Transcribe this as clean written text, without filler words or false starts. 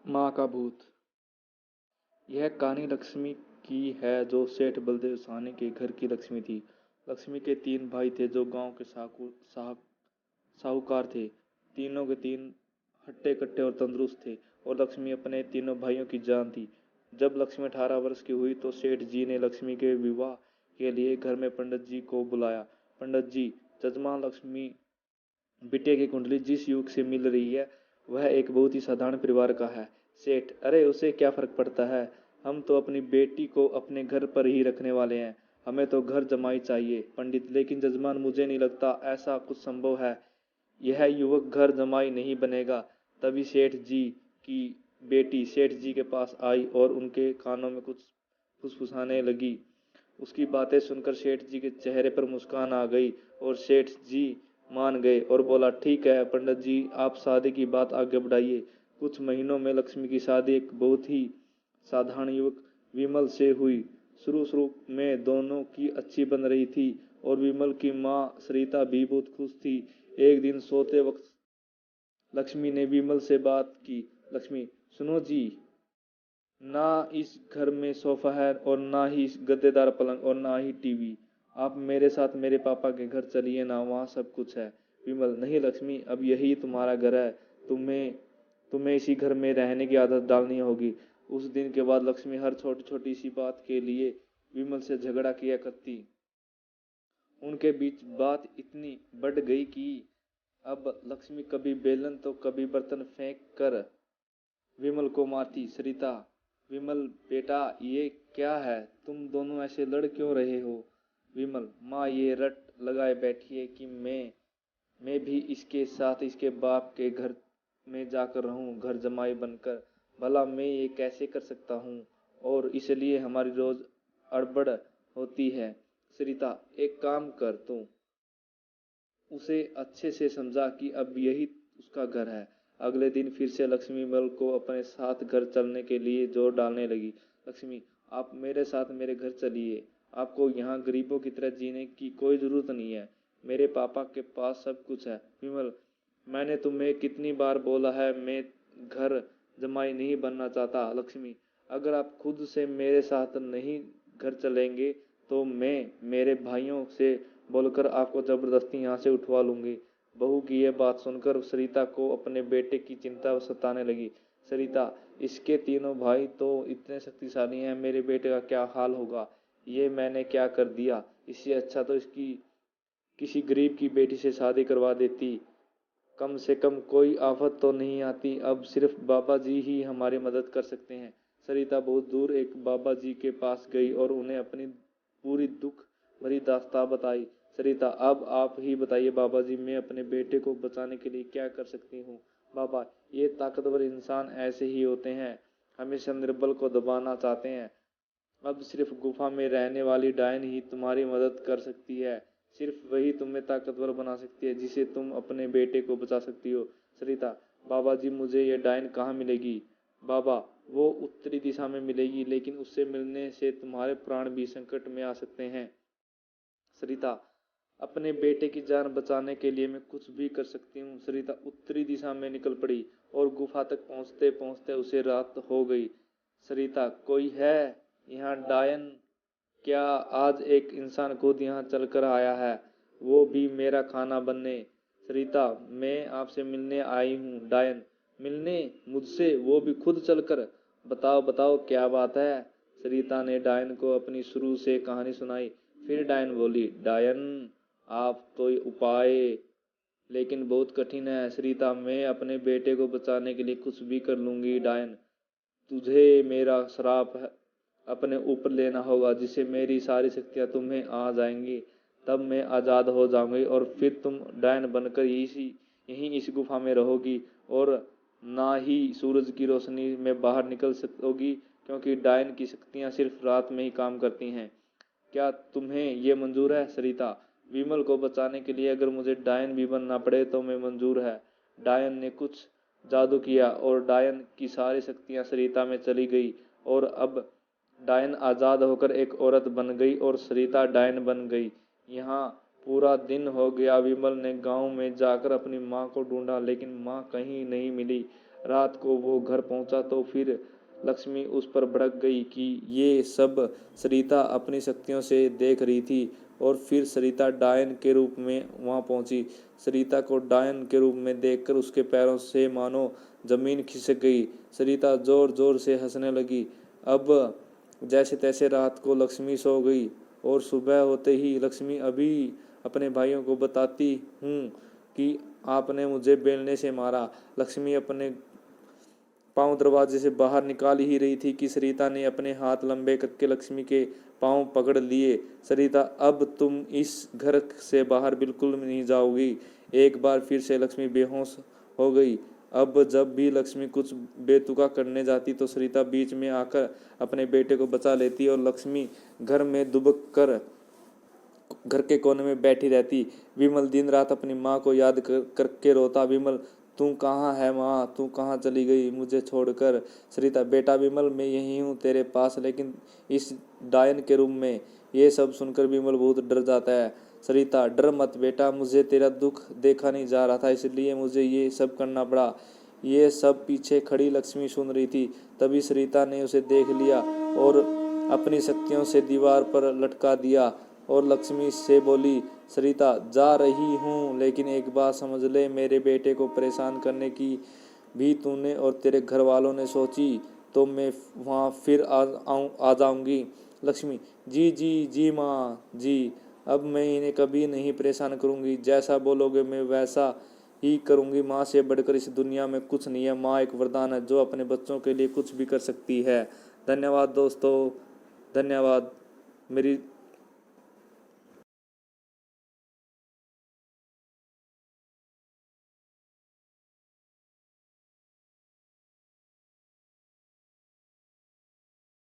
माँ का भूत। यह कहानी लक्ष्मी की है जो सेठ बलदेव साहनी के घर की लक्ष्मी थी। लक्ष्मी के तीन भाई थे जो गांव के साहूकार थे। तीनों के तीन हट्टे कट्टे और तंदुरुस्त थे और लक्ष्मी अपने तीनों भाइयों की जान थी। जब लक्ष्मी 18 वर्ष की हुई तो सेठ जी ने लक्ष्मी के विवाह के लिए घर में पंडित जी को बुलाया। पंडित जी, जजमान लक्ष्मी बिटिया की कुंडली जिस युवक से मिल रही है वह एक बहुत ही साधारण परिवार का है। सेठ, अरे उसे क्या फर्क पड़ता है, हम तो अपनी बेटी को अपने घर पर ही रखने वाले हैं, हमें तो घर जमाई चाहिए। पंडित, लेकिन जजमान मुझे नहीं लगता ऐसा कुछ संभव है, यह युवक घर जमाई नहीं बनेगा। तभी सेठ जी की बेटी सेठ जी के पास आई और उनके कानों में कुछ फुसफुसाने लगी। उसकी बातें सुनकर सेठ जी के चेहरे पर मुस्कान आ गई और सेठ जी मान गए और बोला, ठीक है पंडित जी, आप शादी की बात आगे बढ़ाइए। कुछ महीनों में लक्ष्मी की शादी एक बहुत ही साधारण युवक विमल से हुई। शुरू शुरू में दोनों की अच्छी बन रही थी और विमल की माँ सरिता भी बहुत खुश थी। एक दिन सोते वक्त लक्ष्मी ने विमल से बात की। लक्ष्मी, सुनो जी, ना इस घर में सोफा है और ना ही गद्देदार पलंग और ना ही टीवी। आप मेरे साथ मेरे पापा के घर चलिए ना, वहाँ सब कुछ है। विमल, नहीं लक्ष्मी, अब यही तुम्हारा घर है, तुम्हें तुम्हें इसी घर में रहने की आदत डालनी होगी। उस दिन के बाद लक्ष्मी हर छोटी छोटी सी बात के लिए विमल से झगड़ा किया करती। उनके बीच बात इतनी बढ़ गई कि अब लक्ष्मी कभी बेलन तो कभी बर्तन फेंक कर विमल को मारती। सरिता, विमल बेटा, ये क्या है, तुम दोनों ऐसे लड़ क्यों रहे हो। विमल, माँ ये रट लगाए बैठी है कि मैं भी इसके साथ इसके बाप के घर में जाकर रहूं, घर जमाई बनकर। भला मैं ये कैसे कर सकता हूँ, और इसलिए हमारी रोज अड़बड़ होती है। सरिता, एक काम कर, तू उसे अच्छे से समझा कि अब यही उसका घर है। अगले दिन फिर से लक्ष्मी विमल को अपने साथ घर चलने के लिए जोर डालने लगी। लक्ष्मी, आप मेरे साथ मेरे घर चलिए, आपको यहाँ गरीबों की तरह जीने की कोई जरूरत नहीं है, मेरे पापा के पास सब कुछ है। विमल, मैंने तुम्हें कितनी बार बोला है, मैं घर जमाई नहीं बनना चाहता। लक्ष्मी, अगर आप खुद से मेरे साथ नहीं घर चलेंगे तो मैं मेरे भाइयों से बोलकर आपको जबरदस्ती यहाँ से उठवा लूंगी। बहू की यह बात सुनकर सरिता को अपने बेटे की चिंता सताने लगी। सरिता, इसके तीनों भाई तो इतने शक्तिशाली हैं, मेरे बेटे का क्या हाल होगा, ये मैंने क्या कर दिया, इससे अच्छा तो इसकी किसी गरीब की बेटी से शादी करवा देती, कम से कम कोई आफत तो नहीं आती। अब सिर्फ बाबा जी ही हमारी मदद कर सकते हैं। सरिता बहुत दूर एक बाबा जी के पास गई और उन्हें अपनी पूरी दुख भरी दास्तां बताई। सरिता, अब आप ही बताइए बाबा जी, मैं अपने बेटे को बचाने के लिए क्या कर सकती हूँ। बाबा, ये ताकतवर इंसान ऐसे ही होते हैं, हमेशा निर्बल को दबाना चाहते हैं। अब सिर्फ गुफा में रहने वाली डायन ही तुम्हारी मदद कर सकती है, सिर्फ वही तुम्हें ताकतवर बना सकती है जिसे तुम अपने बेटे को बचा सकती हो। सरिता, बाबा जी, मुझे ये डायन कहाँ मिलेगी। बाबा, वो उत्तरी दिशा में मिलेगी, लेकिन उससे मिलने से तुम्हारे प्राण भी संकट में आ सकते हैं। सरिता, अपने बेटे की जान बचाने के लिए मैं कुछ भी कर सकती हूँ। सरिता उत्तरी दिशा में निकल पड़ी और गुफा तक पहुँचते पहुँचते उसे रात हो गई। सरिता, कोई है यहाँ डायन। क्या आज एक इंसान खुद यहाँ चलकर आया है, वो भी मेरा खाना बनने। सरिता, मैं आपसे मिलने आई हूँ। डायन, मिलने मुझसे, वो भी खुद चलकर। बताओ बताओ क्या बात है। सरिता ने डायन को अपनी शुरू से कहानी सुनाई। फिर डायन बोली, डायन, आप तो उपाय लेकिन बहुत कठिन है। सरिता, मैं अपने बेटे को बचाने के लिए कुछ भी कर लूंगी। डायन, तुझे मेरा श्राप अपने ऊपर लेना होगा, जिससे मेरी सारी शक्तियां तुम्हें आ जाएंगी, तब मैं आज़ाद हो जाऊंगी और फिर तुम डायन बनकर यहीं इस गुफा में रहोगी और ना ही सूरज की रोशनी में बाहर निकल सकोगी, क्योंकि डायन की शक्तियां सिर्फ रात में ही काम करती हैं। क्या तुम्हें ये मंजूर है। सरिता, विमल को बचाने के लिए अगर मुझे डायन भी बनना पड़े तो मैं मंजूर है। डायन ने कुछ जादू किया और डायन की सारी शक्तियां सरिता में चली गई और अब डायन आज़ाद होकर एक औरत बन गई और सरिता डायन बन गई। यहाँ पूरा दिन हो गया। विमल ने गांव में जाकर अपनी माँ को ढूंढा, लेकिन माँ कहीं नहीं मिली। रात को वो घर पहुंचा तो फिर लक्ष्मी उस पर भड़क गई कि ये सब सरिता अपनी शक्तियों से देख रही थी। और फिर सरिता डायन के रूप में वहां पहुंची। सरिता को डायन के रूप में देखकर उसके पैरों से मानो जमीन खिसक गई। सरिता जोर जोर से हंसने लगी। अब जैसे तैसे रात को लक्ष्मी सो गई और सुबह होते ही लक्ष्मी अभी अपने भाइयों को बताती हूँ कि आपने मुझे बेलने से मारा। लक्ष्मी अपने पांव दरवाजे से बाहर निकाल ही रही थी कि सरिता ने अपने हाथ लंबे करके लक्ष्मी के पांव पकड़ लिए। सरिता, अब तुम इस घर से बाहर बिल्कुल नहीं जाओगी। एक बार फिर से लक्ष्मी बेहोश हो गई। अब जब भी लक्ष्मी कुछ बेतुका करने जाती तो सरिता बीच में आकर अपने बेटे को बचा लेती और लक्ष्मी घर में दुबक कर घर के कोने में बैठी रहती। विमल दिन रात अपनी माँ को याद करके रोता। विमल, तू कहाँ है माँ, तू कहाँ चली गई मुझे छोड़कर। सरिता, बेटा विमल, मैं यही हूँ तेरे पास, लेकिन इस डायन के रूप में। ये सब सुनकर विमल बहुत डर जाता है। सरिता, डर मत बेटा, मुझे तेरा दुख देखा नहीं जा रहा था, इसलिए मुझे ये सब करना पड़ा। ये सब पीछे खड़ी लक्ष्मी सुन रही थी। तभी सरिता ने उसे देख लिया और अपनी शक्तियों से दीवार पर लटका दिया और लक्ष्मी से बोली, सरिता, जा रही हूँ, लेकिन एक बात समझ ले, मेरे बेटे को परेशान करने की भी तूने और तेरे घर वालों ने सोची तो मैं वहाँ फिर आ जाऊँगी। लक्ष्मी, जी जी जी माँ जी, अब मैं इन्हें कभी नहीं परेशान करूँगी। जैसा बोलोगे मैं वैसा ही करूँगी। माँ से बढ़कर इस दुनिया में कुछ नहीं है। माँ एक वरदान है जो अपने बच्चों के लिए कुछ भी कर सकती है। धन्यवाद दोस्तों, धन्यवाद। मेरी